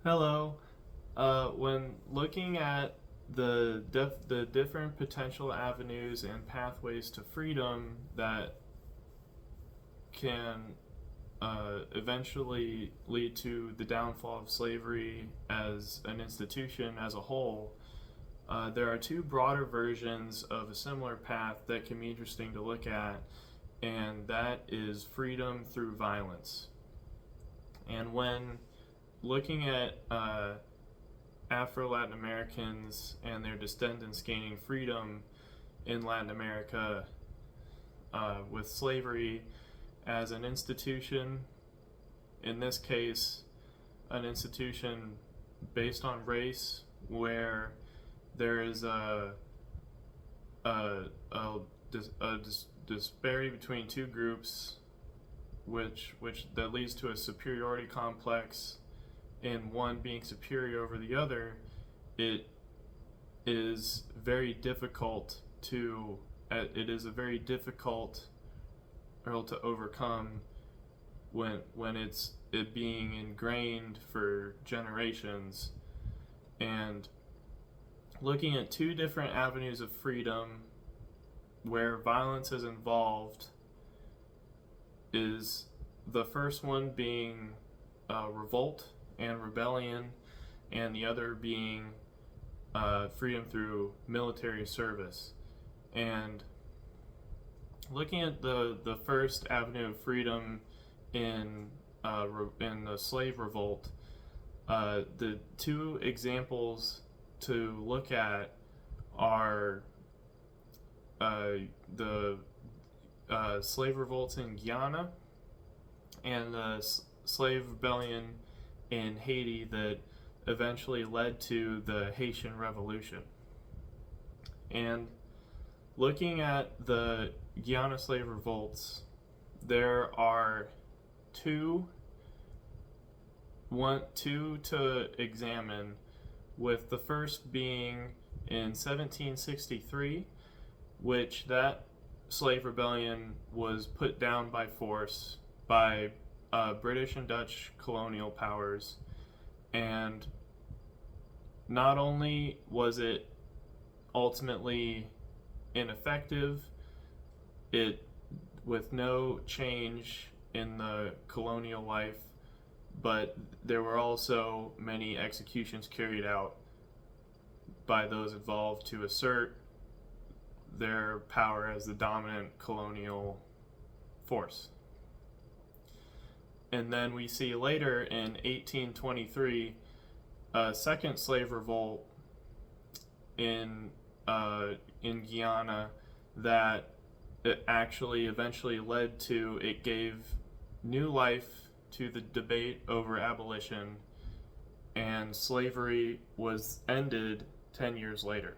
Hello. When looking at the different potential avenues and pathways to freedom that can eventually lead to the downfall of slavery as an institution as a whole, there are two broader versions of a similar path that can be interesting to look at, and that is freedom through violence. And when looking at Afro-Latin Americans and their descendants gaining freedom in Latin America with slavery as an institution, in this case, an institution based on race where there is a disparity between two groups which that leads to a superiority complex in one being superior over the other. It is very difficult to hurdle to overcome when it being ingrained for generations. And looking at two different avenues of freedom where violence is involved is the first one being revolt and rebellion, and the other being freedom through military service. And looking at the first avenue of freedom in the slave revolt, the two examples to look at are the slave revolts in Guyana and the slave rebellion in Haiti that eventually led to the Haitian Revolution. And looking at the Guyana slave revolts, there are two to examine, with the first being in 1763, which that slave rebellion was put down by force by British and Dutch colonial powers. And not only was it ultimately ineffective, it with no change in the colonial life, but there were also many executions carried out by those involved to assert their power as the dominant colonial force. And then we see later in 1823 a second slave revolt in Guyana that it actually eventually led to, it gave new life to the debate over abolition, and slavery was ended 10 years later.